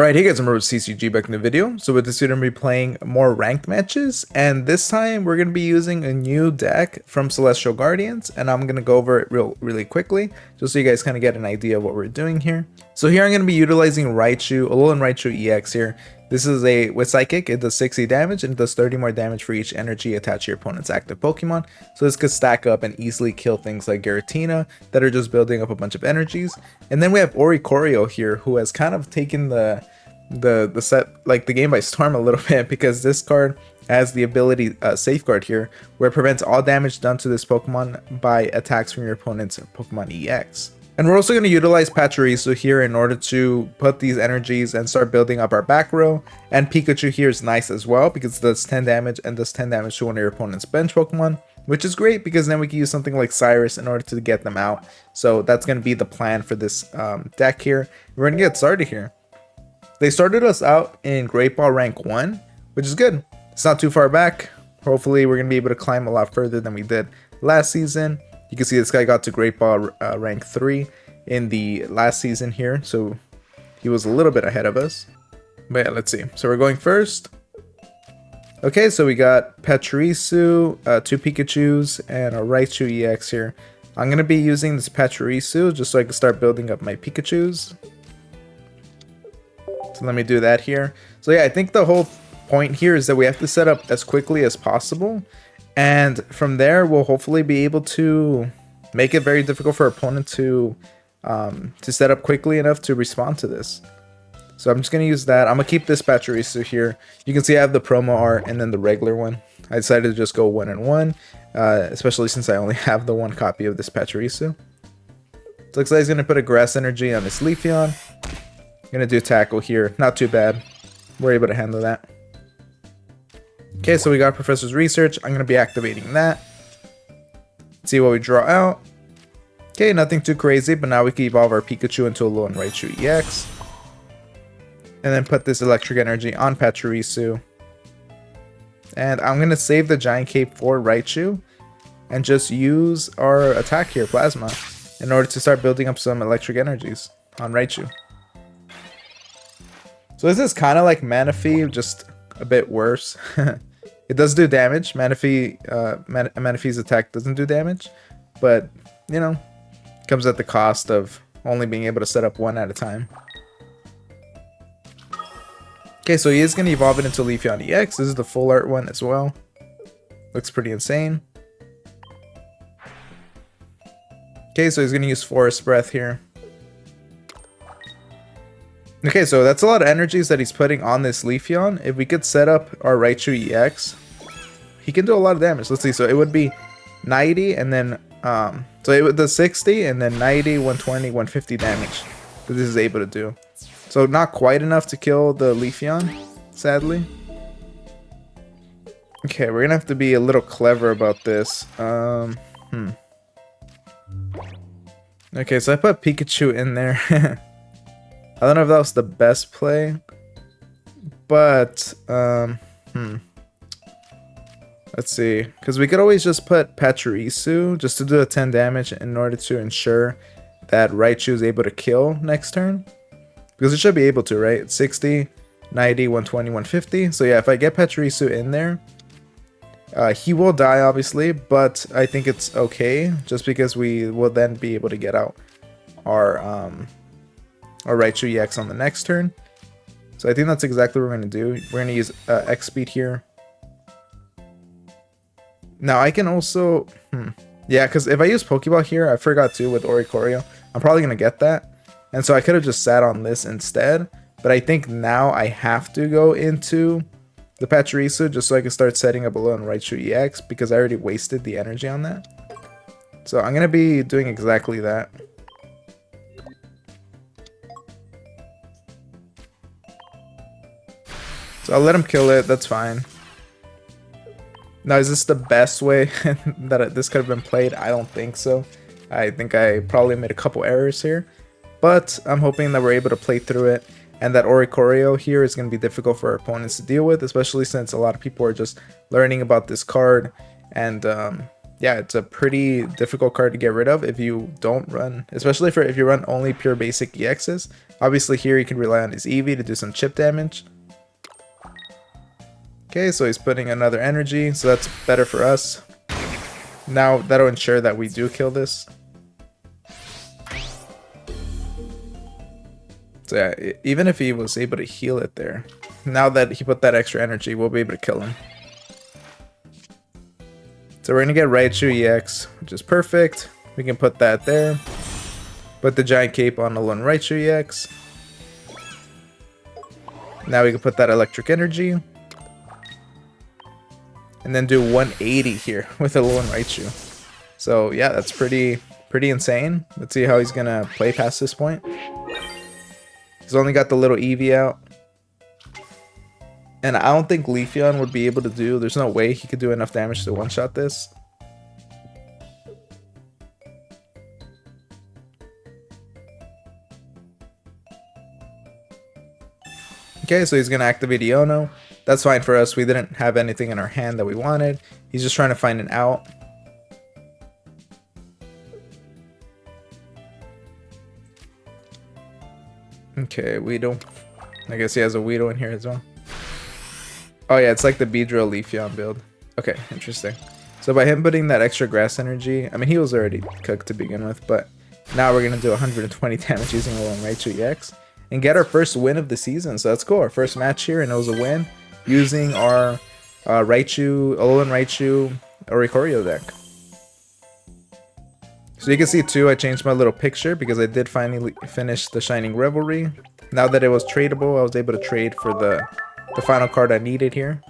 Alright, hey guys, I'm TCG back in the video. So with this video, I'm going to be playing more ranked matches, and this time we're going to be using a new deck from Celestial Guardians, and I'm going to go over it really quickly, just so you guys kind of get an idea of what we're doing here. So here I'm going to be utilizing ALOLAN RAICHU-EX here. This is with Psychic, it does 60 damage, and it does 30 more damage for each energy attached to your opponent's active Pokemon. So this could stack up and easily kill things like Giratina that are just building up a bunch of energies. And then we have Oricorio here, who has kind of taken the game by storm a little bit, because this card has the ability Safeguard here, where it prevents all damage done to this Pokemon by attacks from your opponent's Pokemon EX. And we're also going to utilize Pachirisu here in order to put these energies and start building up our back row. And Pikachu here is nice as well, because it does 10 damage and does 10 damage to one of your opponent's bench Pokemon, which is great because then we can use something like Cyrus in order to get them out. So that's going to be the plan for this deck here. We're going to get started here. They started us out in Great Ball rank 1, which is good. It's not too far back. Hopefully we're going to be able to climb a lot further than we did last season. You can see this guy got to Great Ball rank 3 in the last season here, so he was a little bit ahead of us. But yeah, let's see. So we're going first. Okay, so we got Pachirisu, 2 Pikachus, and a Raichu-EX here. I'm going to be using this Pachirisu just so I can start building up my Pikachus. So let me do that here. So yeah, I think the whole point here is that we have to set up as quickly as possible. And from there, we'll hopefully be able to make it very difficult for our opponent to set up quickly enough to respond to this. So I'm just going to use that. I'm going to keep this Pachirisu here. You can see I have the promo art and then the regular one. I decided to just go 1 and 1, especially since I only have the 1 copy of this Pachirisu. So looks like he's going to put a Grass Energy on this Leafeon. Going to do Tackle here. Not too bad. We're able to handle that. Okay, so we got Professor's Research. I'm going to be activating that. See what we draw out. Okay, nothing too crazy, but now we can evolve our Pikachu into ALOLAN RAICHU-EX. And then put this Electric Energy on Pachirisu. And I'm going to save the Giant Cape for Raichu and just use our attack here, Plasma, in order to start building up some Electric Energies on Raichu. So this is kind of like Manaphy, just a bit worse. It does do damage. Manaphy's attack doesn't do damage, but you know, comes at the cost of only being able to set up 1 at a time. Okay, so he is going to evolve it into Leafeon-Ex. This is the full art one as well. Looks pretty insane. Okay, so he's going to use Forest Breath here. Okay, so that's a lot of energies that he's putting on this Leafeon. If we could set up our Raichu-EX, he can do a lot of damage. Let's see, so it would be 90 and then, so it would do 60 and then 90, 120, 150 damage that this is able to do. So not quite enough to kill the Leafeon, sadly. Okay, we're gonna have to be a little clever about this. Okay, so I put Pikachu in there. I don't know if that was the best play, but let's see, because we could always just put Pachirisu just to do a 10 damage in order to ensure that Raichu is able to kill next turn, because it should be able to, right? 60, 90, 120, 150. So yeah, if I get Pachirisu in there, he will die obviously, but I think it's okay just because we will then be able to get out our Raichu-EX on the next turn. So I think that's exactly what we're going to do. We're going to use X speed here. Now I can also, yeah, because if I use Pokeball here, I forgot to with Oricorio, I'm probably going to get that. And so I could have just sat on this instead. But I think now I have to go into the Pachirisu just so I can start setting up ALOLAN RAICHU-EX, because I already wasted the energy on that. So I'm going to be doing exactly that. So I'll let him kill it, that's fine. Now, is this the best way that this could have been played? I don't think so. I think I probably made a couple errors here. But I'm hoping that we're able to play through it, and that Oricorio here is going to be difficult for our opponents to deal with, especially since a lot of people are just learning about this card and yeah, it's a pretty difficult card to get rid of if you don't run, especially if you run only pure basic EXs. Obviously here you can rely on his Eevee to do some chip damage. Okay, so he's putting another energy, so that's better for us. Now that'll ensure that we do kill this. So yeah, even if he was able to heal it there, now that he put that extra energy, we'll be able to kill him. So we're gonna get Raichu-EX, which is perfect. We can put that there. Put the giant cape on ALOLAN RAICHU-EX. Now we can put that electric energy. And then do 180 here with ALOLAN RAICHU. So yeah, that's pretty insane. Let's see how he's gonna play past this point. He's only got the little Eevee out. And I don't think Leafeon would be able to do, there's no way he could do enough damage to one-shot this. Okay, so he's going to activate Iono. That's fine for us. We didn't have anything in our hand that we wanted. He's just trying to find an out. Okay, Weedle. I guess he has a Weedle in here as well. Oh yeah, it's like the Beedrill-Leafeon build. Okay, interesting. So by him putting that extra grass energy, I mean he was already cooked to begin with, but now we're going to do 120 damage using ALOLAN RAICHU-EX and get our first win of the season. So that's cool. Our first match here, and it was a win using our ALOLAN RAICHU ORICORIO deck. So you can see too, I changed my little picture because I did finally finish the Shining Revelry. Now that it was tradable, I was able to trade for the final card I needed here.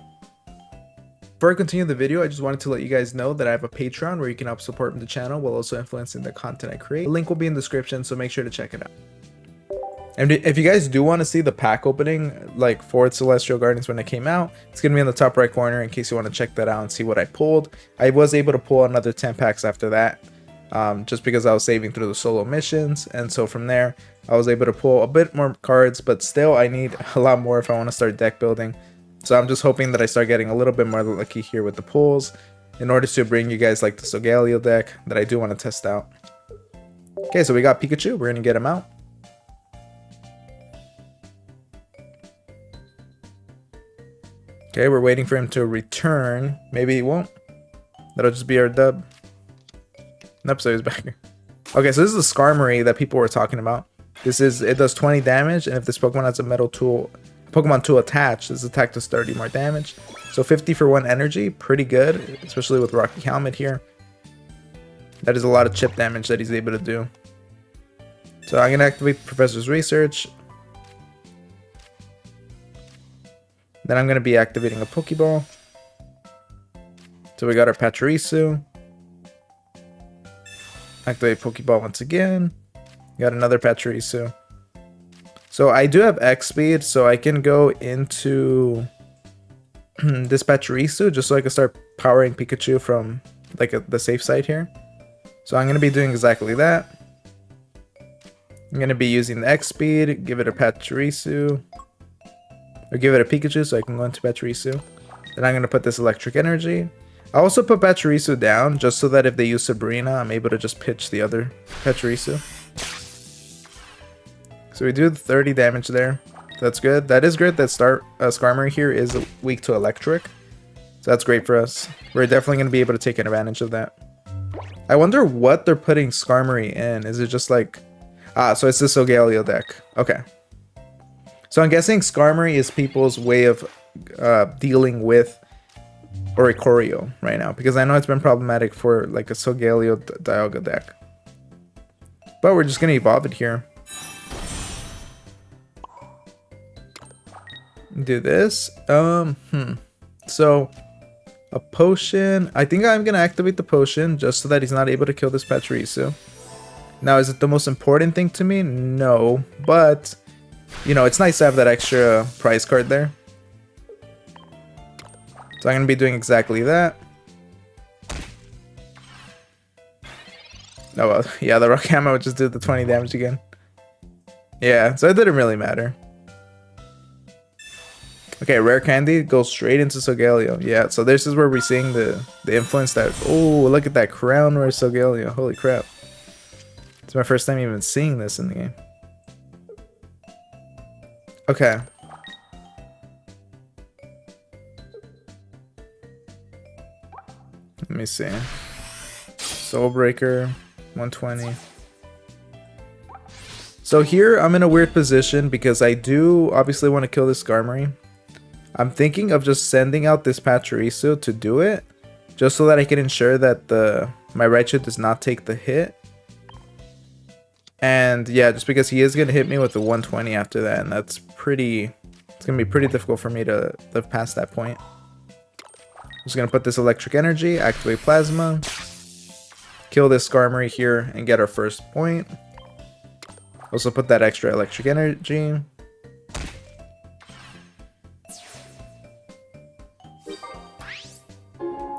Before I continue the video, I just wanted to let you guys know that I have a Patreon where you can help support the channel while also influencing the content I create. The link will be in the description, so make sure to check it out. And if you guys do want to see the pack opening, like for Celestial Guardians when it came out, it's going to be in the top right corner in case you want to check that out and see what I pulled. I was able to pull another 10 packs after that, just because I was saving through the solo missions. And so from there, I was able to pull a bit more cards, but still I need a lot more if I want to start deck building. So I'm just hoping that I start getting a little bit more lucky here with the pulls in order to bring you guys like the Solgaleo deck that I do want to test out. Okay, so we got Pikachu. We're going to get him out. Okay, we're waiting for him to return. Maybe he won't. That'll just be our dub. Nope, so he's back here. Okay, so this is the Skarmory that people were talking about. It does 20 damage, and if this Pokemon has a Pokemon tool attached, this attack does 30 more damage. So 50 for 1 energy, pretty good, especially with Rocky Helmet here. That is a lot of chip damage that he's able to do. So I'm gonna activate Professor's Research. Then I'm gonna be activating a Pokeball. So we got our Pachirisu. Activate Pokeball once again. Got another Pachirisu. So I do have X speed, so I can go into this Pachirisu just so I can start powering Pikachu from like the safe side here. So I'm going to be doing exactly that. I'm going to be using the X speed, give it a Pachirisu, or give it a Pikachu so I can go into Pachirisu. Then I'm going to put this electric energy. I also put Pachirisu down just so that if they use Sabrina, I'm able to just pitch the other Pachirisu. So we do 30 damage there. That's good. That is good that Skarmory here is weak to electric. So that's great for us. We're definitely going to be able to take advantage of that. I wonder what they're putting Skarmory in. Is it just like... so it's the Solgaleo deck. Okay. So I'm guessing Skarmory is people's way of dealing with Oricorio right now. Because I know it's been problematic for like a Solgaleo Dialga deck. But we're just going to evolve it here. Do this. So a potion. I think I'm gonna activate the potion just so that he's not able to kill this Pachirisu. Now, is it the most important thing to me? No, but you know, it's nice to have that extra prize card there. So I'm gonna be doing exactly that. Oh well, yeah, the rock hammer would just do the 20 damage again. Yeah, so it didn't really matter. Okay, rare candy goes straight into Solgaleo. Yeah, so this is where we're seeing the influence that... Oh, look at that crown rare Solgaleo. Holy crap. It's my first time even seeing this in the game. Okay. Let me see. Soul Breaker, 120. So here I'm in a weird position because I do obviously want to kill this Skarmory. I'm thinking of just sending out this Pachirisu to do it, just so that I can ensure that my Raichu does not take the hit. And yeah, just because he is going to hit me with the 120 after that, and that's pretty... It's going to be pretty difficult for me to live past that point. I'm just going to put this Electric Energy, activate Plasma, kill this Skarmory here, and get our first point. Also put that extra Electric Energy.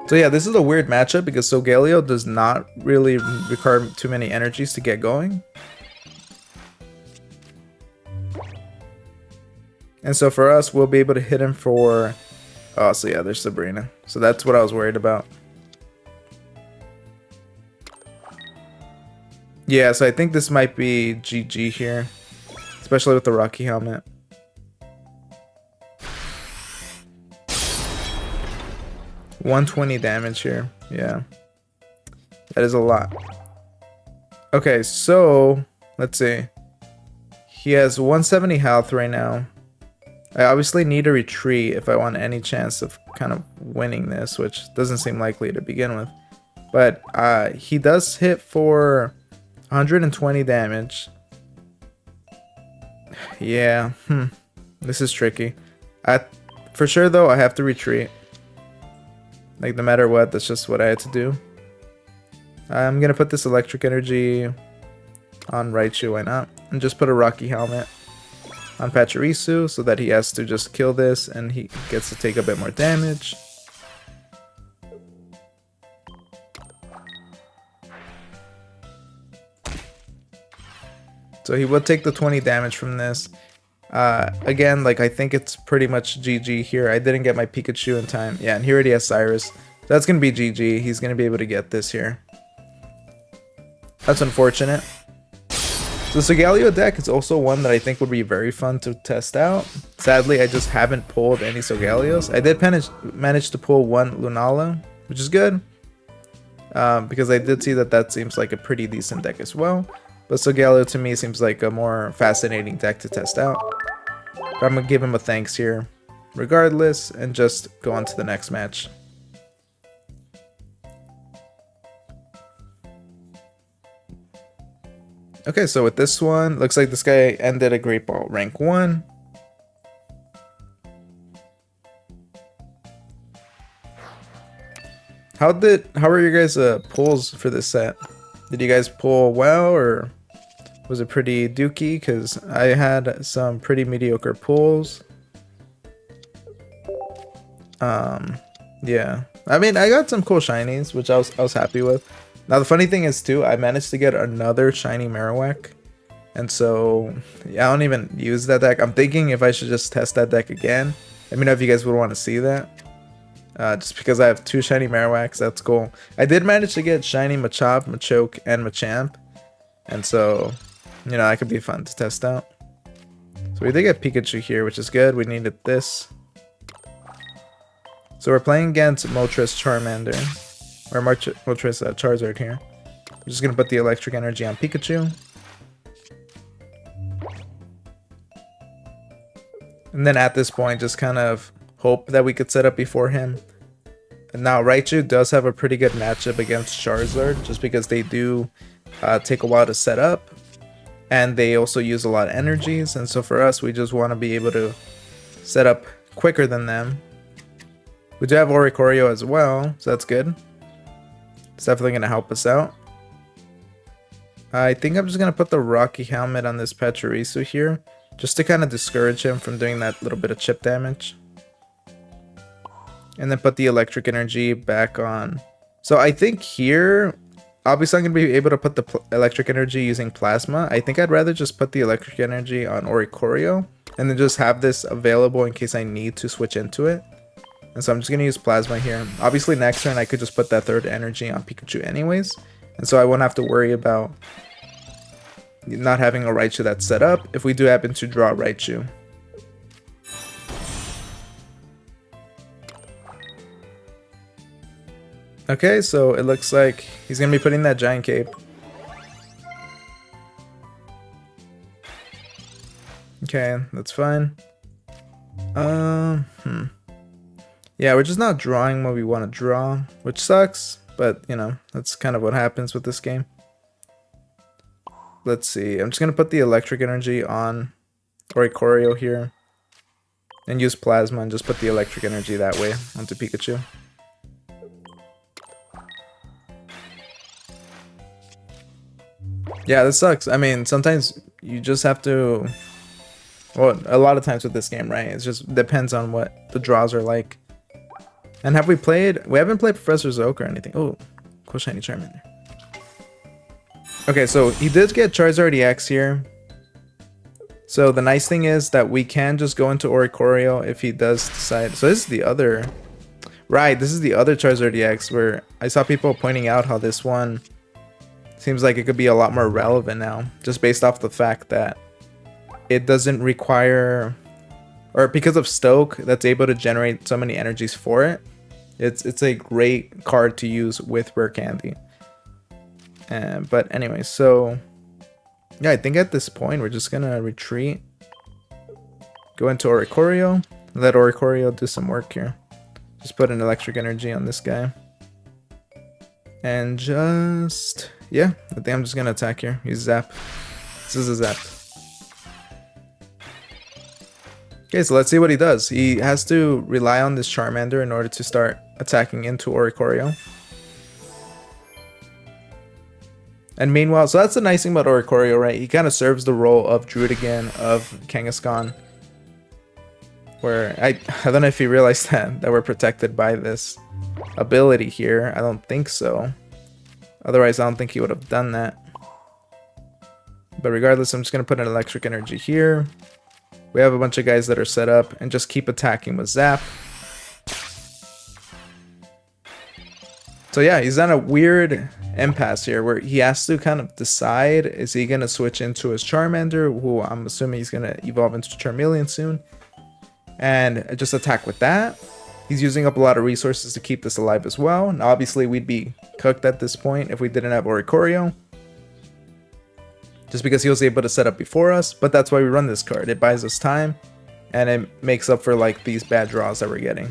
So yeah, this is a weird matchup because Solgaleo does not really require too many energies to get going. And so for us, we'll be able to hit him for... Oh, so yeah, there's Sabrina. So that's what I was worried about. Yeah, so I think this might be GG here. Especially with the Rocky Helmet. $120 damage here. Yeah. That is a lot. Okay, so... Let's see. He has 170 health right now. I obviously need a retreat if I want any chance of kind of winning this, which doesn't seem likely to begin with. But he does hit for 120 damage. Yeah, this is tricky. For sure though, I have to retreat. Like no matter what, that's just what I had to do. I'm gonna put this Electric Energy on Raichu, why not? And just put a Rocky Helmet on Pachirisu so that he has to just kill this and he gets to take a bit more damage. So he would take the 20 damage from this. Again, like I think it's pretty much GG here. I didn't get my Pikachu in time. Yeah, and he already has Cyrus. So that's going to be GG. He's going to be able to get this here. That's unfortunate. The Solgaleo deck is also one that I think would be very fun to test out. Sadly, I just haven't pulled any Solgaleos. I did manage to pull one Lunala, which is good. Because I did see that seems like a pretty decent deck as well. But Solgaleo to me seems like a more fascinating deck to test out. But I'm going to give him a thanks here regardless and just go on to the next match. Okay, so with this one, looks like this guy ended a Great Ball rank 1. How were your guys' pulls for this set? Did you guys pull well or was it pretty dookie? Because I had some pretty mediocre pulls. Yeah. I mean, I got some cool shinies, which I was happy with. Now the funny thing is too, I managed to get another shiny Marowak, and so yeah, I don't even use that deck. I'm thinking if I should just test that deck again. Let me know if you guys would want to see that. Just because I have 2 shiny Marowaks, that's cool. I did manage to get shiny Machop, Machoke, and Machamp, and so you know that could be fun to test out. So we did get Pikachu here, which is good. We needed this. So we're playing against Moltres Charmander. Or Moltres Charizard here. I'm just going to put the Electric Energy on Pikachu. And then at this point, just kind of hope that we could set up before him. And now Raichu does have a pretty good matchup against Charizard, just because they do take a while to set up. And they also use a lot of energies. And so for us, we just want to be able to set up quicker than them. We do have Oricorio as well, so that's good. It's definitely going to help us out. I think I'm just going to put the Rocky Helmet on this Pachirisu here, just to kind of discourage him from doing that little bit of chip damage. And then put the Electric Energy back on. So I think here, obviously I'm going to be able to put the Electric Energy using Plasma. I think I'd rather just put the Electric Energy on Oricorio, and then just have this available in case I need to switch into it. And so I'm just going to use Plasma here. Obviously next turn I could just put that third energy on Pikachu anyways, and so I won't have to worry about not having a Raichu that's set up if we do happen to draw Raichu. Okay, so it looks like he's going to be putting that Giant Cape. Okay, that's fine. Yeah, we're just not drawing what we want to draw, which sucks, but you know, that's kind of what happens with this game. Let's see, I'm just going to put the electric energy on Oricorio here and use Plasma and just put the electric energy that way onto Pikachu. Yeah, this sucks. I mean, sometimes you just have to, well, a lot of times with this game, right? It just depends on what the draws are like. And have we played? We haven't played Professor Oak or anything. Oh, cool shiny Charmander. Okay, so he did get Charizard-Ex here. So the nice thing is that we can just go into Oricorio if he does decide. So this is the other, right? This is the other Charizard-Ex where I saw people pointing out how this one seems like it could be a lot more relevant now, just based off the fact that it doesn't require, or because of Stoke that's able to generate so many energies for it. It's a great card to use with Rare Candy. But anyway, so yeah, I think at this point we're just gonna retreat, go into Oricorio, let Oricorio do some work here. Just put an electric energy on this guy, and just, yeah, I think I'm just gonna attack here. Use Zap. This is a Zap. Okay, so let's see what he does. He has to rely on this Charmander in order to start attacking into Oricorio. And meanwhile, so that's the nice thing about Oricorio, right? He kind of serves the role of Druidigan, of Kangaskhan. Where, I don't know if you realized that we're protected by this ability here. I don't think so. Otherwise, I don't think he would have done that. But regardless, I'm just going to put an electric energy here. We have a bunch of guys that are set up and just keep attacking with Zap. So yeah, he's on a weird impasse here where he has to kind of decide, is he going to switch into his Charmander, who I'm assuming he's going to evolve into Charmeleon soon, and just attack with that. He's using up a lot of resources to keep this alive as well. And obviously we'd be cooked at this point if we didn't have Oricorio, just because he was able to set up before us. But that's why we run this card. It buys us time and it makes up for like these bad draws that we're getting.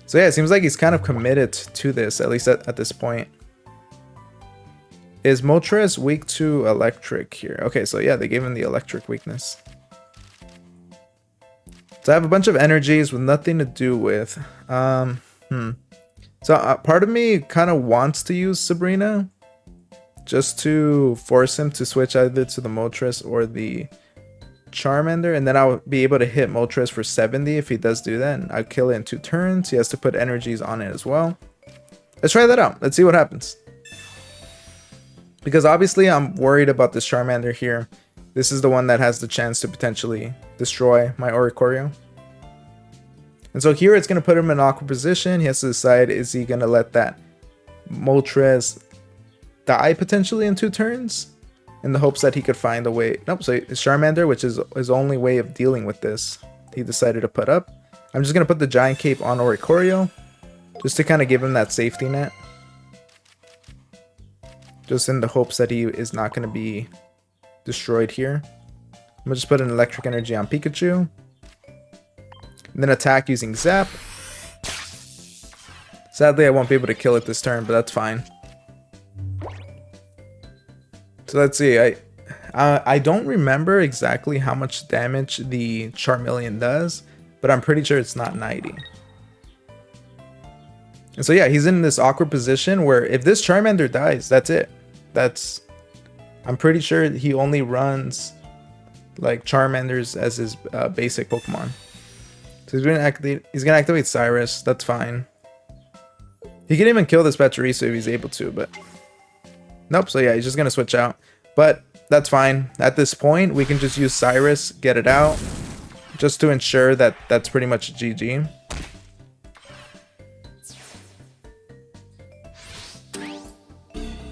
So yeah, it seems like he's kind of committed to this, at least at this point. Is Moltres weak to electric here? Okay, so yeah, they gave him the electric weakness. So I have a bunch of energies with nothing to do with. So part of me kind of wants to use Sabrina, just to force him to switch either to the Moltres or the Charmander, and then I'll be able to hit Moltres for 70 if he does do that, and I'll kill it in 2 turns. He has to put energies on it as well. Let's try that out. Let's see what happens. Because obviously I'm worried about this Charmander here. This is the one that has the chance to potentially destroy my Oricorio. And so here it's going to put him in an awkward position. He has to decide, is he going to let that Moltres die potentially in 2 turns? In the hopes that he could find a way. Nope, so his Charmander, which is his only way of dealing with this, he decided to put up. I'm just going to put the Giant Cape on Oricorio, just to kind of give him that safety net. Just in the hopes that he is not going to be destroyed here. I'm going to just put an electric energy on Pikachu. And then attack using Zap. Sadly, I won't be able to kill it this turn, but that's fine. So let's see, I don't remember exactly how much damage the Charmeleon does, but I'm pretty sure it's not 90. And so yeah, he's in this awkward position where if this Charmander dies, that's it. I'm pretty sure he only runs like Charmanders as his basic Pokemon. So he's gonna activate Cyrus, that's fine. He can even kill this Pachirisu if he's able to, but nope, so yeah, he's just gonna switch out. But that's fine. At this point, we can just use Cyrus, get it out, just to ensure that that's pretty much GG.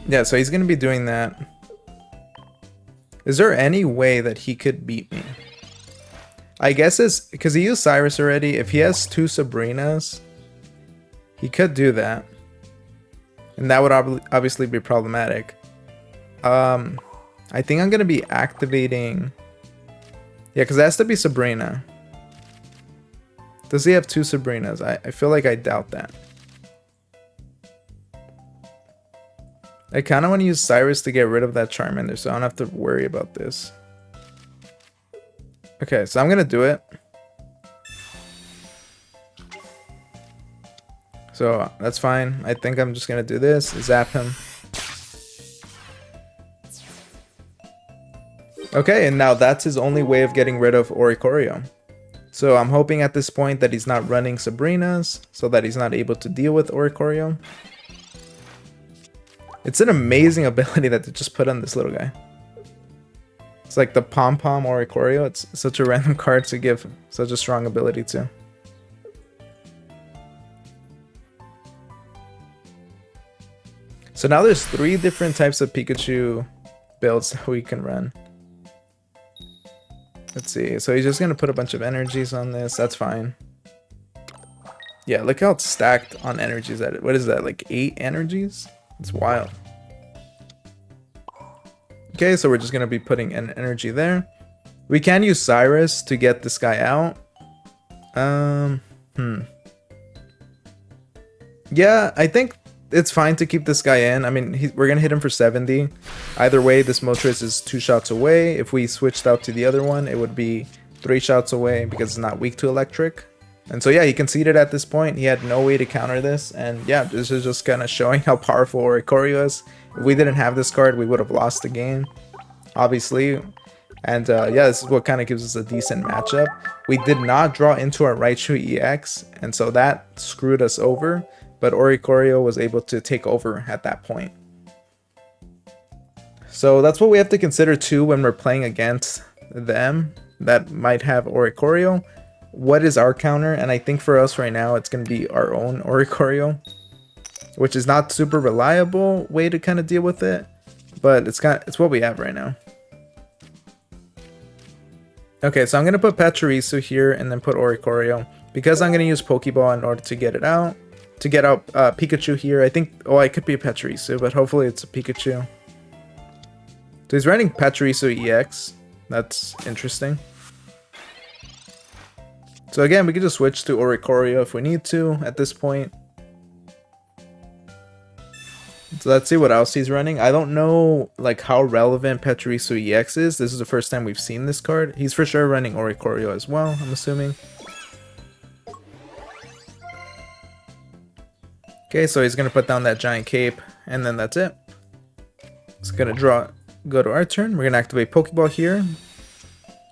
Yeah, so he's going to be doing that. Is there any way that he could beat me? I guess it's because he used Cyrus already. If he has 2 Sabrinas, he could do that. And that would obviously be problematic. I think I'm going to be activating... Yeah, because it has to be Sabrina. Does he have 2 Sabrinas? I feel like I doubt that. I kind of want to use Cyrus to get rid of that Charmander, so I don't have to worry about this. Okay, so I'm going to do it. So that's fine. I think I'm just going to do this. Zap him. Okay, and now that's his only way of getting rid of Oricorio. So I'm hoping at this point that he's not running Sabrinas, so that he's not able to deal with Oricorio. It's an amazing ability that they just put on this little guy. It's like the Pom-Pom Oricorio. It's such a random card to give such a strong ability to. So now there's 3 different types of Pikachu builds that we can run. Let's see. So he's just going to put a bunch of energies on this. That's fine. Yeah, look how it's stacked on energies. What is that, like 8 energies? It's wild. Okay, so we're just going to be putting an energy there. We can use Cyrus to get this guy out. Yeah, I think it's fine to keep this guy in. I mean, we're going to hit him for 70. Either way, this Moltres is 2 shots away. If we switched out to the other one, it would be 3 shots away because it's not weak to electric. And so yeah, he conceded at this point. He had no way to counter this. And yeah, this is just kind of showing how powerful Oricorio is. If we didn't have this card, we would have lost the game, obviously. And yeah, this is what kind of gives us a decent matchup. We did not draw into our Raichu-EX, and so that screwed us over. But Oricorio was able to take over at that point. So that's what we have to consider too when we're playing against them that might have Oricorio. What is our counter? And I think for us right now, it's going to be our own Oricorio, which is not super reliable way to kind of deal with it, but it's what we have right now. Okay, so I'm going to put Pachirisu here and then put Oricorio because I'm going to use Pokeball in order to get it out. To get out Pikachu here. I think, oh, I could be a Pachirisu, but hopefully it's a Pikachu. So he's running Pachirisu-Ex. That's interesting. So again, we can just switch to Oricorio if we need to at this point. So let's see what else he's running. I don't know like how relevant Pachirisu-Ex is. This is the first time we've seen this card. He's for sure running Oricorio as well, I'm assuming. Okay, so he's going to put down that giant cape, and then that's it. It's going to go to our turn. We're going to activate Pokeball here.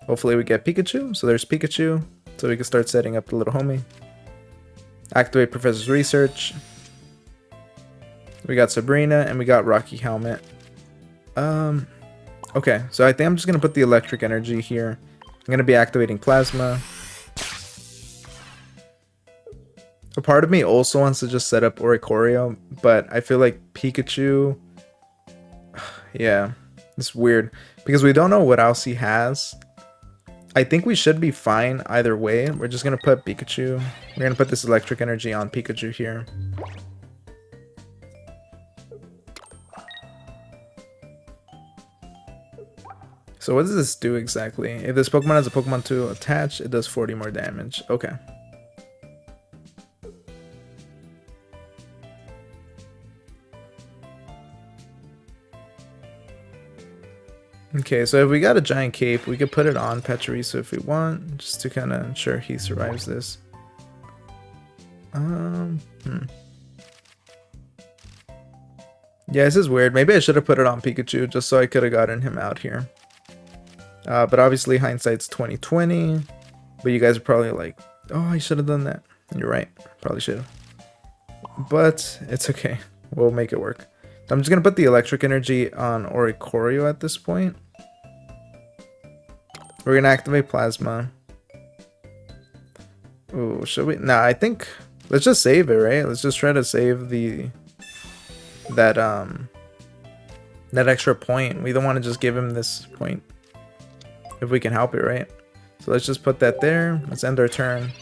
Hopefully we get Pikachu. So there's Pikachu, so we can start setting up the little homie. Activate Professor's Research. We got Sabrina, and we got Rocky Helmet. Okay, so I think I'm just going to put the electric energy here. I'm going to be activating Plasma. A part of me also wants to just set up Oricorio, but I feel like Pikachu... Yeah, it's weird. Because we don't know what else he has. I think we should be fine either way. We're just going to put Pikachu. We're going to put this electric energy on Pikachu here. So what does this do exactly? If this Pokemon has a Pokemon to attach, it does 40 more damage. Okay. Okay, so if we got a giant cape, we could put it on Pachirisu if we want, just to kind of ensure he survives this. Yeah, this is weird. Maybe I should have put it on Pikachu just so I could have gotten him out here. But obviously hindsight's 20/20. But you guys are probably like, oh, I should have done that. And you're right, probably should have. But it's okay. We'll make it work. I'm just going to put the electric energy on Oricorio at this point. We're going to activate Plasma. Ooh, should we? Nah, I think let's just save it, right? Let's just try to save that that extra point. We don't want to just give him this point if we can help it, right? So let's just put that there. Let's end our turn.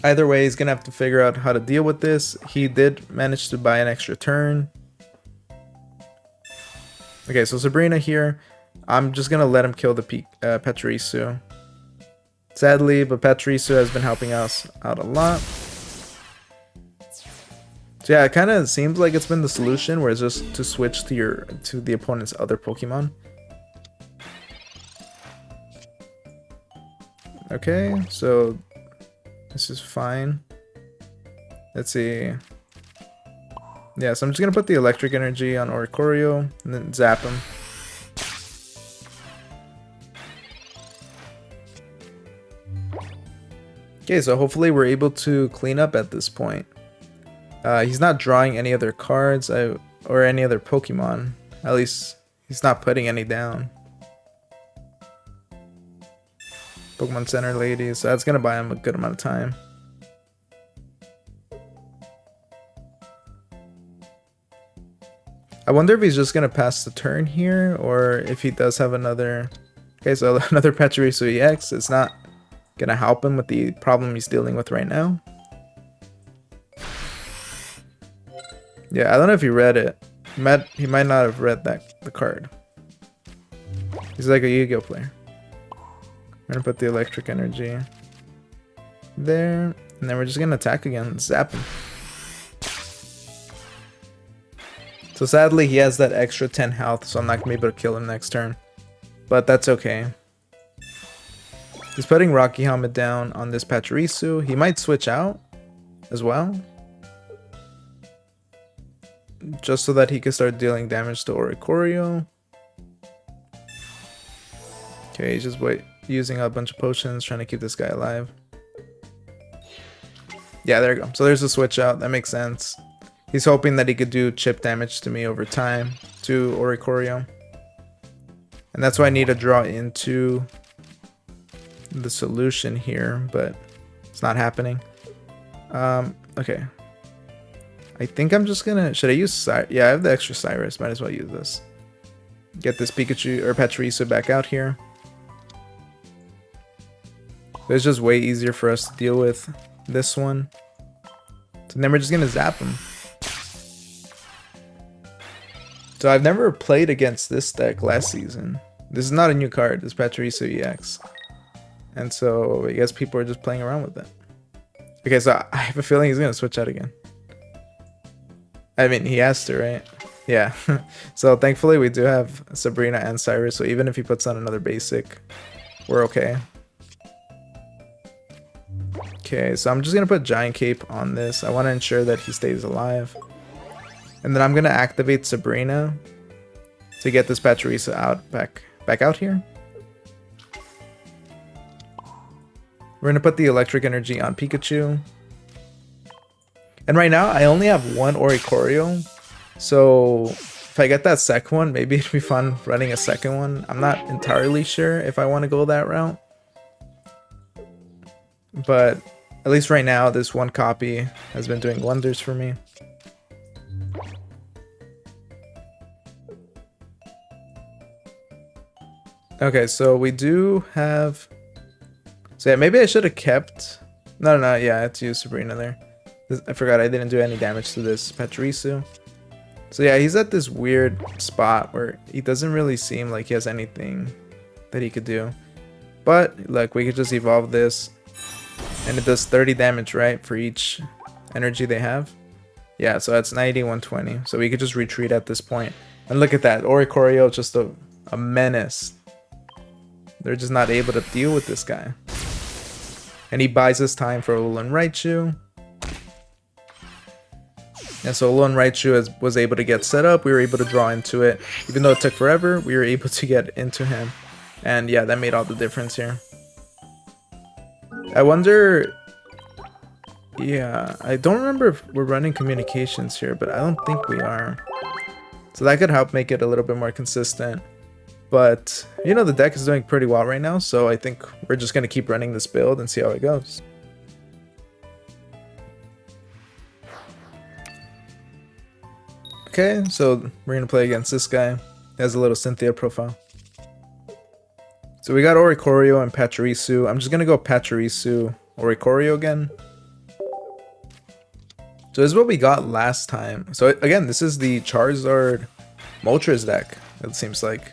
Either way, he's gonna have to figure out how to deal with this. He did manage to buy an extra turn. Okay, so Sabrina here. I'm just gonna let him kill the Pachirisu. Sadly, but Pachirisu has been helping us out a lot. So yeah, it kind of seems like it's been the solution, where it's just to switch to the opponent's other Pokemon. Okay, so this is fine. Let's see. Yeah, so I'm just gonna put the electric energy on Oricorio and then zap him. Okay, so hopefully we're able to clean up at this point. He's not drawing any other cards or any other Pokemon. At least he's not putting any down. Pokemon Center lady, so that's gonna buy him a good amount of time. I wonder if he's just gonna pass the turn here, or if he does have another. Okay, so another Pachirisu-Ex. It's not gonna help him with the problem he's dealing with right now. Yeah, I don't know if he read it. He might not have read the card. He's like a Yu-Gi-Oh player. We're gonna put the electric energy there, and then we're just gonna attack again, zap him. So sadly, he has that extra 10 health, so I'm not gonna be able to kill him next turn. But that's okay. He's putting Rocky Helmet down on this Pachirisu. He might switch out as well, just so that he can start dealing damage to Oricorio. Okay, he's just using a bunch of potions, trying to keep this guy alive. Yeah, there you go. So there's a switch out. That makes sense. He's hoping that he could do chip damage to me over time to Oricorio. And that's why I need to draw into the solution here, but it's not happening. Okay. I think I'm just gonna... Should I use yeah, I have the extra Cyrus. Might as well use this. Get this Pikachu or Pachirisu back out here. It's just way easier for us to deal with this one. So then we're just gonna zap him. So I've never played against this deck last season. This is not a new card, this Pachirisu-Ex. And so I guess people are just playing around with it. Okay, so I have a feeling he's gonna switch out again. I mean, he has to, right? Yeah. So thankfully we do have Sabrina and Cyrus, so even if he puts on another basic, we're okay. Okay, so I'm just gonna put Giant Cape on this. I want to ensure that he stays alive. And then I'm gonna activate Sabrina to get this Pachirisu out back out here. We're gonna put the electric energy on Pikachu. And right now I only have one Oricorio. So if I get that second one, maybe it'd be fun running a second one. I'm not entirely sure if I want to go that route. But at least right now, this one copy has been doing wonders for me. Okay, so we do have... So yeah, maybe I should have kept... No, yeah, I had to use Sabrina there. I forgot I didn't do any damage to this Pachirisu. So yeah, he's at this weird spot where he doesn't really seem like he has anything that he could do. But, look, we could just evolve this. And it does 30 damage, right, for each energy they have. Yeah, so that's 90, 120. So we could just retreat at this point. And look at that, Oricorio is just a menace. They're just not able to deal with this guy. And he buys us time for ALOLAN RAICHU. And so ALOLAN RAICHU was able to get set up. We were able to draw into it. Even though it took forever, we were able to get into him. And yeah, that made all the difference here. I wonder... Yeah, I don't remember if we're running communications here, but I don't think we are. So that could help make it a little bit more consistent. But, you know, the deck is doing pretty well right now, so I think we're just going to keep running this build and see how it goes. Okay, so we're going to play against this guy. He has a little Cynthia profile. So we got Oricorio and Pachirisu. I'm just going to go Pachirisu-Oricorio again. So this is what we got last time. So again, this is the Charizard Moltres deck, it seems like.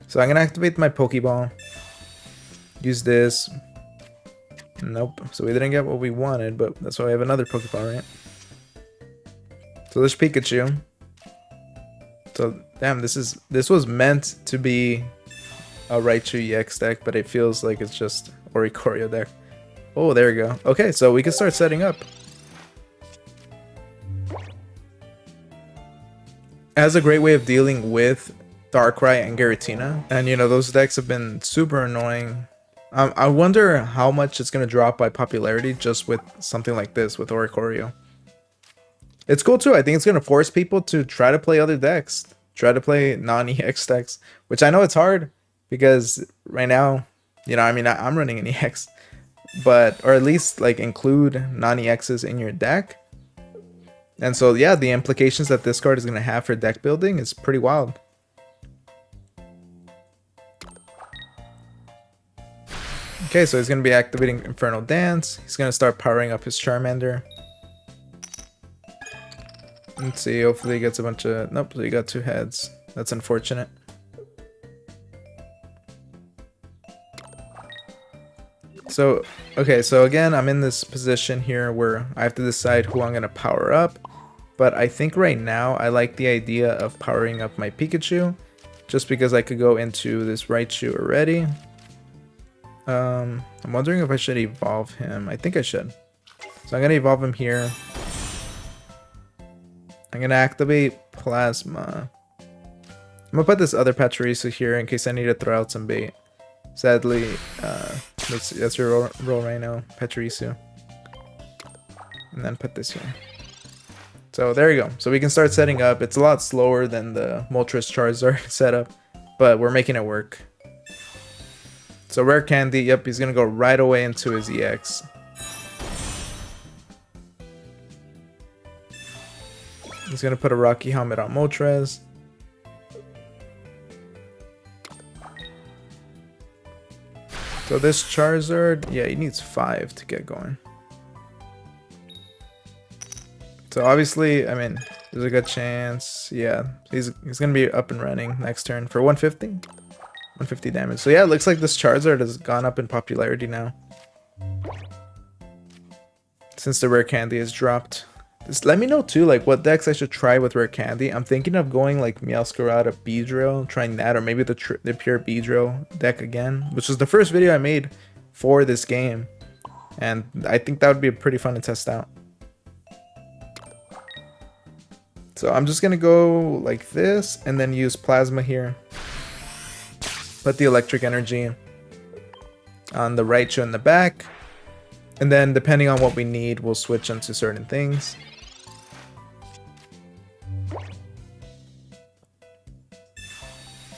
So I'm going to activate my Pokeball. Use this. Nope. So we didn't get what we wanted, but that's why we have another Pokeball, right? So there's Pikachu. So damn, this was meant to be a Raichu-EX deck, but it feels like it's just Oricorio deck. Oh, there we go. Okay, so we can start setting up. It has a great way of dealing with Darkrai and Giratina, and you know, those decks have been super annoying. I wonder how much it's going to drop by popularity just with something like this with Oricorio. It's cool too. I think it's going to force people to try to play other decks. Try to play non-EX decks, which I know it's hard because right now, you know, I mean, I'm running an EX, but, or at least like include non-EXs in your deck. And so, yeah, the implications that this card is going to have for deck building is pretty wild. Okay, so he's going to be activating Infernal Dance. He's going to start powering up his Charmander. Let's see, hopefully he gets a bunch of... Nope, he got 2 heads. That's unfortunate. So, okay, so again, I'm in this position here where I have to decide who I'm going to power up. But I think right now I like the idea of powering up my Pikachu, just because I could go into this Raichu already. I'm wondering if I should evolve him. I think I should. So I'm going to evolve him here. I'm going to activate Plasma. I'm going to put this other Pachirisu here in case I need to throw out some bait. Sadly, that's your roll right now, Pachirisu. And then put this here. So there you go. So we can start setting up. It's a lot slower than the Moltres Charizard setup, but we're making it work. So Rare Candy, yep, he's going to go right away into his EX. He's going to put a Rocky Helmet on Moltres. So this Charizard, yeah, he needs 5 to get going. So obviously, I mean, there's a good chance. Yeah, he's going to be up and running next turn for 150. 150 damage. So yeah, it looks like this Charizard has gone up in popularity now, since the Rare Candy has dropped. Just let me know too, like what decks I should try with Rare Candy. I'm thinking of going like Meowscarada, Beedrill, trying that, or maybe the pure Beedrill deck again, which was the first video I made for this game, and I think that would be pretty fun to test out. So I'm just gonna go like this, and then use Plasma here. Put the Electric Energy on the Raichu in the back, and then depending on what we need, we'll switch into certain things.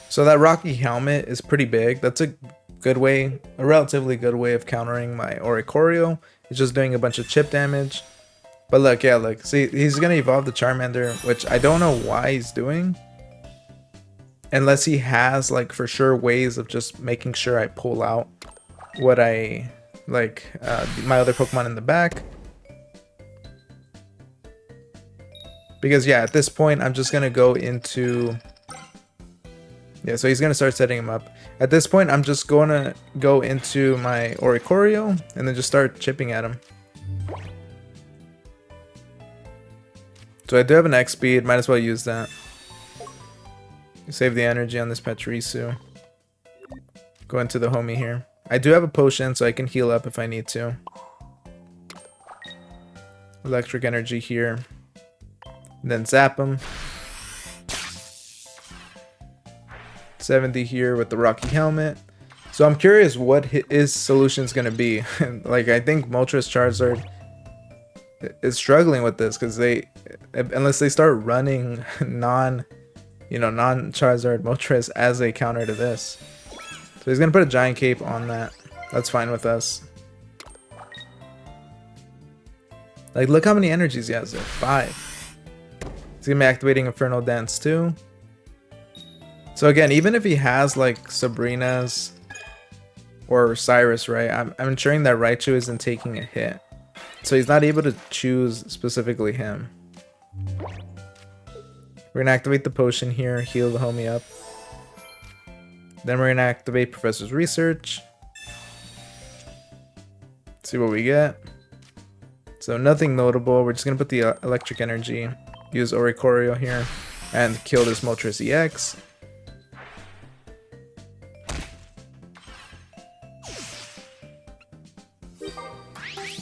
So that Rocky Helmet is pretty big. That's a good way, a relatively good way of countering my Oricorio. It's just doing a bunch of chip damage. But look, yeah, look, see, he's gonna evolve the Charmander, which I don't know why he's doing. Unless he has, like, for sure ways of just making sure I pull out what I, like, my other Pokemon in the back. Because, yeah, at this point, I'm just gonna go into... Yeah, so he's gonna start setting him up. At this point, I'm just gonna go into my Oricorio and then just start chipping at him. So I do have an X speed, might as well use that. Save the energy on this Pachirisu. Go into the homie here. I do have a potion, so I can heal up if I need to. Electric energy here. And then zap him. 70 here with the Rocky Helmet. So I'm curious what his solution is going to be. Like, I think Moltres Charizard is struggling with this because they, unless they start running you know, non-Charizard Moltres as a counter to this. So he's gonna put a Giant Cape on that. That's fine with us. Like, look how many energies he has there. 5. He's gonna be activating Infernal Dance too. So again, even if he has like Sabrina's or Cyrus, right? I'm ensuring that Raichu isn't taking a hit. So he's not able to choose specifically him. We're gonna activate the potion here, heal the homie up. Then we're gonna activate Professor's Research. See what we get. So nothing notable. We're just gonna put the electric energy, use Oricorio here, and kill this Moltres-Ex.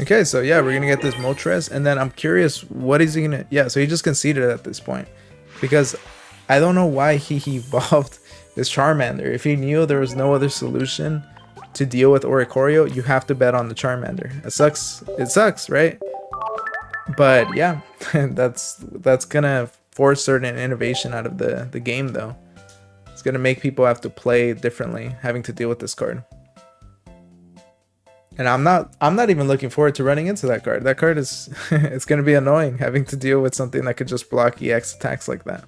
Okay, so yeah, we're gonna get this Moltres, and then I'm curious, what is he gonna... Yeah, so he just conceded at this point, because I don't know why he evolved this Charmander. If he knew there was no other solution to deal with Oricorio, you have to bet on the Charmander. It sucks. It sucks, right? But yeah, that's gonna force certain innovation out of the game, though. It's gonna make people have to play differently, having to deal with this card. And I'm not even looking forward to running into that card. That card is it's gonna be annoying having to deal with something that could just block EX attacks like that.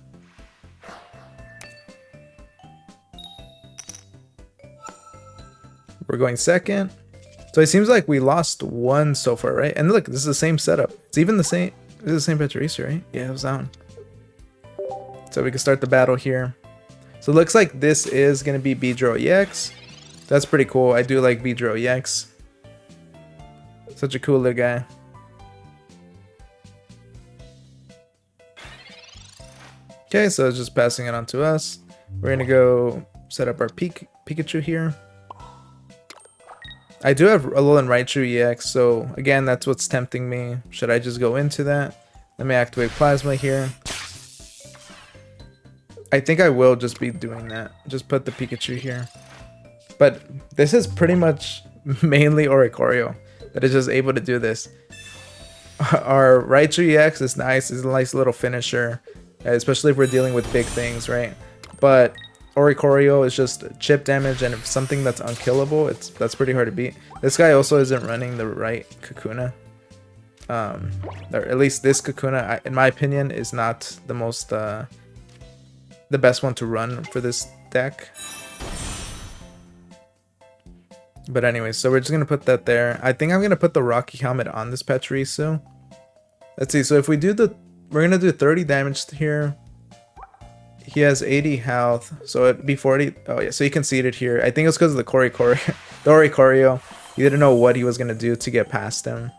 We're going second. So it seems like we lost one so far, right? And look, this is the same setup. It's even the same. This is the same Pachirisu, right? Yeah, it was that one. So we can start the battle here. So it looks like this is gonna be Beedrill-Ex. That's pretty cool. I do like Beedrill-Ex. Such a cool little guy. Okay, so it's just passing it on to us. We're gonna go set up our Pikachu here. I do have ALOLAN RAICHU-EX, so again, that's what's tempting me. Should I just go into that? Let me activate Plasma here. I think I will just be doing that. Just put the Pikachu here. But this is pretty much mainly Oricorio that is just able to do this. Our Raichu-EX is nice. It's a nice little finisher, especially if we're dealing with big things, right? But Oricorio is just chip damage, and if something that's unkillable, that's pretty hard to beat. This guy also isn't running the right Kakuna. Or at least this Kakuna, in my opinion, is not the most the best one to run for this deck. But anyway, so we're just gonna put that there. I think I'm gonna put the Rocky Helmet on this Pachirisu. Let's see. So if we do we're gonna do 30 damage here. He has 80 health, so it'd be 40. Oh yeah, so he conceded here. I think it's because of the Oricorio. He didn't know what he was gonna do to get past him.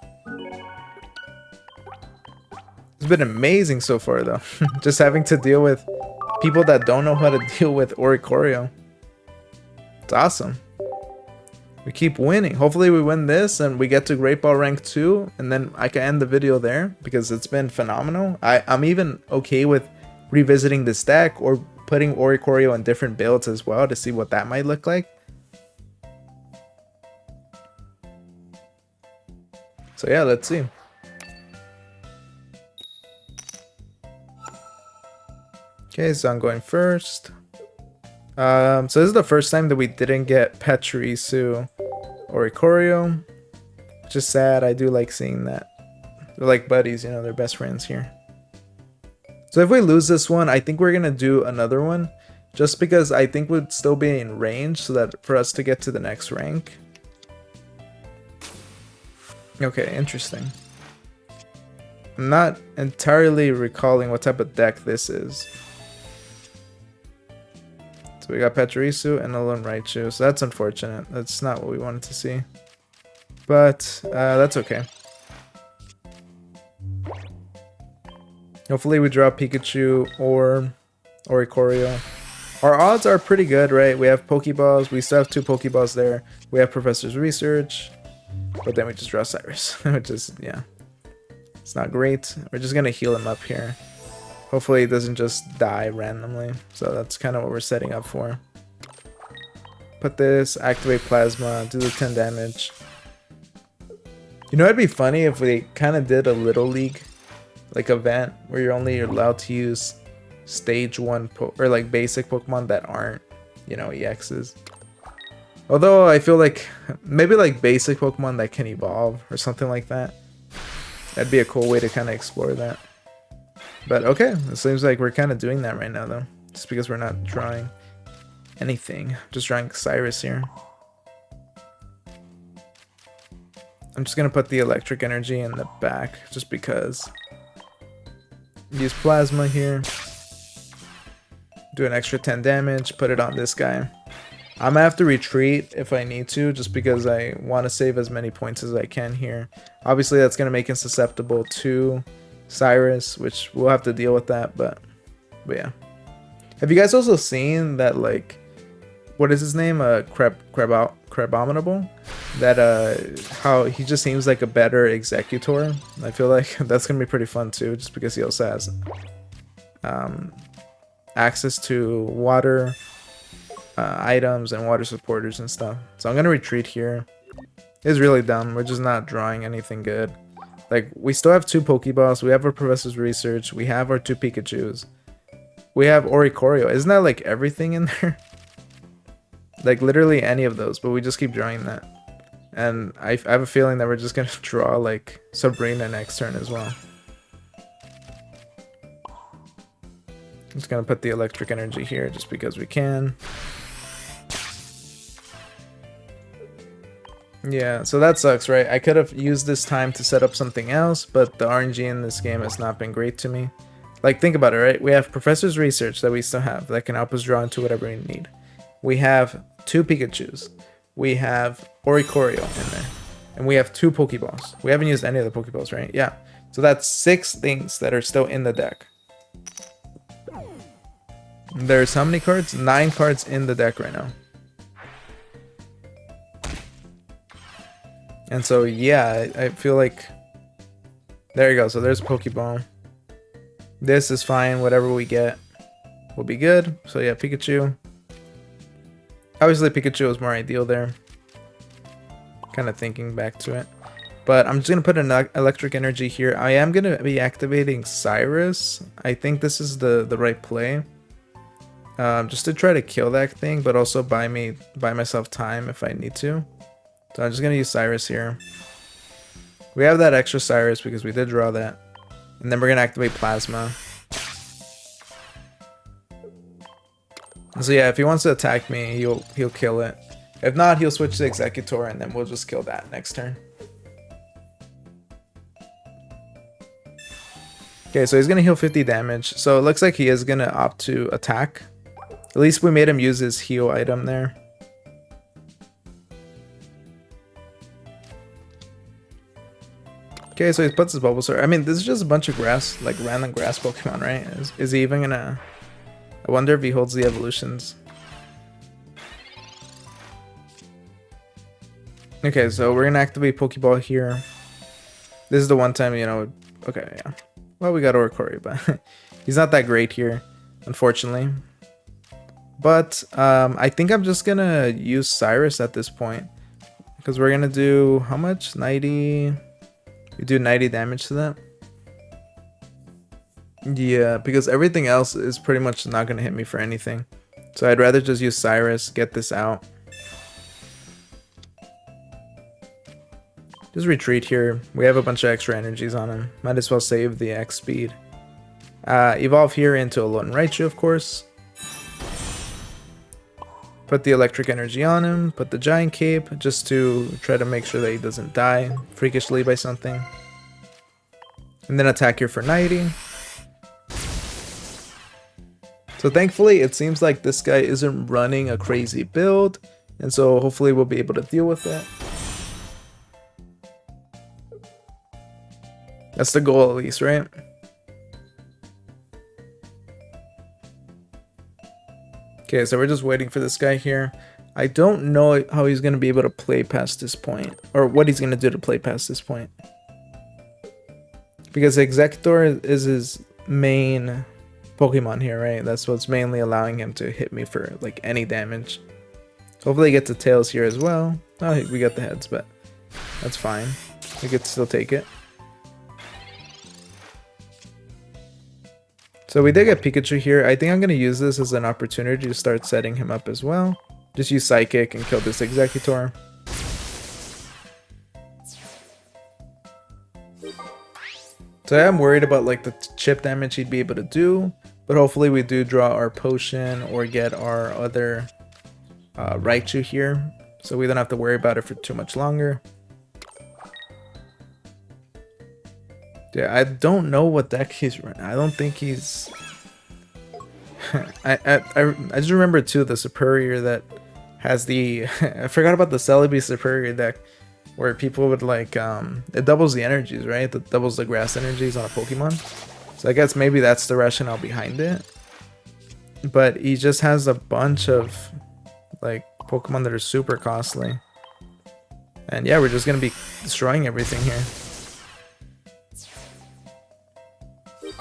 It's been amazing so far, though. Just having to deal with people that don't know how to deal with Oricorio. It's awesome. We keep winning. Hopefully we win this and we get to Great Ball Rank 2, and then I can end the video there because it's been phenomenal. I'm even okay with revisiting this deck or putting Oricorio in different builds as well to see what that might look like. So yeah, let's see. Okay, so I'm going first. So this is the first time that we didn't get Pachirisu Oricorio, which is sad. I do like seeing that. They're like buddies, you know, they're best friends here. So if we lose this one, I think we're gonna do another one, just because I think we'd still be in range so that for us to get to the next rank. Okay, interesting. I'm not entirely recalling what type of deck this is. So we got Pachirisu and ALOLAN Raichu, so that's unfortunate. That's not what we wanted to see. But that's okay. Hopefully we draw Pikachu or Oricorio. Our odds are pretty good, right? We have Pokeballs. We still have 2 Pokeballs there. We have Professor's Research. But then we just draw Cyrus, which is, yeah. It's not great. We're just going to heal him up here. Hopefully it doesn't just die randomly. So that's kind of what we're setting up for. Put this, activate Plasma, do the 10 damage. You know, it'd be funny if we kind of did a Little League like event where you're only allowed to use stage 1 or like basic Pokemon that aren't, you know, EXs. Although I feel like maybe like basic Pokemon that can evolve or something like that. That'd be a cool way to kind of explore that. But okay, it seems like we're kind of doing that right now though. Just because we're not drawing anything. Just drawing Cyrus here. I'm just going to put the electric energy in the back just because. Use Plasma here. Do an extra 10 damage. Put it on this guy. I'm gonna have to retreat if I need to, just because I want to save as many points as I can here. Obviously, that's gonna make him susceptible to Cyrus, which we'll have to deal with that. But yeah. Have you guys also seen that, like, what is his name? Crabominable. That how he just seems like a better executor. I feel like that's gonna be pretty fun too, just because he also has access to water. Items and water supporters and stuff. So I'm gonna retreat here. It's really dumb. We're just not drawing anything good. Like, we still have 2 Pokeballs. We have our Professor's Research. We have our 2 Pikachus. We have Oricorio. Isn't that like everything in there? Like literally any of those, but we just keep drawing that. And I have a feeling that we're just gonna draw like Sabrina next turn as well. I'm just gonna put the electric energy here just because we can. Yeah, so that sucks, right? I could have used this time to set up something else, but the RNG in this game has not been great to me. Like, think about it, right? We have Professor's Research that we still have that can help us draw into whatever we need. We have 2 Pikachus. We have Oricorio in there. And we have 2 Pokeballs. We haven't used any of the Pokeballs, right? Yeah. So that's 6 things that are still in the deck. There's how many cards? 9 cards in the deck right now. And so, yeah, I feel like... There you go. So there's Pokeball. This is fine. Whatever we get will be good. So yeah, Pikachu. Obviously, Pikachu is more ideal there. Kind of thinking back to it. But I'm just going to put an electric energy here. I am going to be activating Cyrus. I think this is the right play. Just to try to kill that thing, but also buy myself time if I need to. So I'm just going to use Cyrus here. We have that extra Cyrus because we did draw that. And then we're going to activate Plasma. So yeah, if he wants to attack me, he'll kill it. If not, he'll switch to Executor and then we'll just kill that next turn. Okay, so he's going to heal 50 damage. So it looks like he is going to opt to attack. At least we made him use his heal item there. Okay, so he puts his Bulbasaur. I mean, this is just a bunch of grass, like random grass Pokemon, right? Is he even gonna... I wonder if he holds the evolutions. Okay, so we're gonna activate Pokeball here. This is the one time, you know... Okay, yeah. Well, we got Oricorio, but he's not that great here, unfortunately. But I think I'm just gonna use Cyrus at this point. Because we're gonna do... How much? 90... We do 90 damage to that. Yeah, because everything else is pretty much not going to hit me for anything. So I'd rather just use Cyrus, get this out. Just retreat here. We have a bunch of extra energies on him. Might as well save the X speed. Evolve here into ALOLAN RAICHU, of course. Put the electric energy on him, put the giant cape, just to try to make sure that he doesn't die freakishly by something. And then attack here for 90. So thankfully, it seems like this guy isn't running a crazy build, and so hopefully we'll be able to deal with it. That's the goal at least, right? Okay, so we're just waiting for this guy here. I don't know how he's going to be able to play past this point. Or what he's going to do to play past this point. Because Executor is his main Pokemon here, right? That's what's mainly allowing him to hit me for like any damage. Hopefully he gets the tails here as well. Oh, we got the heads, but that's fine. We could still take it. So we did get Pikachu here. I think I'm going to use this as an opportunity to start setting him up as well. Just use Psychic and kill this Executor. So I am worried about like the chip damage he'd be able to do. But hopefully we do draw our potion or get our other Raichu here. So we don't have to worry about it for too much longer. Yeah, I don't know what deck he's running. I don't think he's... I just remember too the Superior that has the... I forgot about the Celebi Superior deck where people would like... it doubles the energies, right? It doubles the grass energies on a Pokemon. So I guess maybe that's the rationale behind it. But he just has a bunch of like Pokemon that are super costly. And yeah, we're just going to be destroying everything here.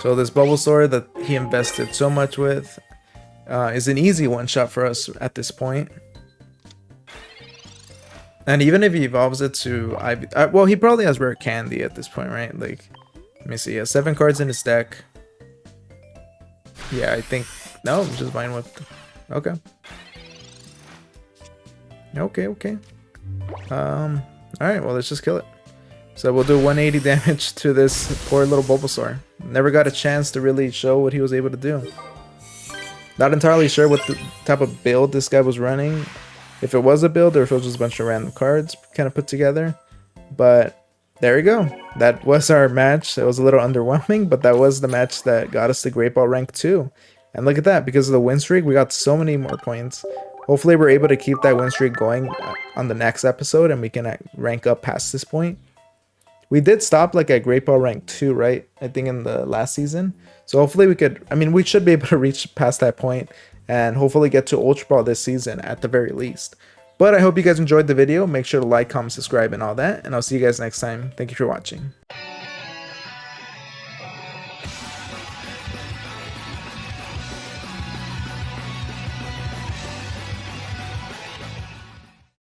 So this Bulbasaur that he invested so much with is an easy one-shot for us at this point. And even if he evolves it to... well, he probably has Rare Candy at this point, right? Like, let me see. He has 7 cards in his deck. Yeah, I think... No, I'm just fine with... Okay. Okay. Alright, well, let's just kill it. So we'll do 180 damage to this poor little Bulbasaur. Never got a chance to really show what he was able to do. Not entirely sure what the type of build this guy was running. If it was a build or if it was just a bunch of random cards kind of put together. But there we go. That was our match. It was a little underwhelming, but that was the match that got us to Great Ball Rank 2. And look at that. Because of the win streak, we got so many more points. Hopefully we're able to keep that win streak going on the next episode and we can rank up past this point. We did stop like at Great Ball Rank 2, right? I think in the last season. So hopefully we could, I mean, we should be able to reach past that point and hopefully get to Ultra Ball this season at the very least. But I hope you guys enjoyed the video. Make sure to like, comment, subscribe, and all that. And I'll see you guys next time. Thank you for watching.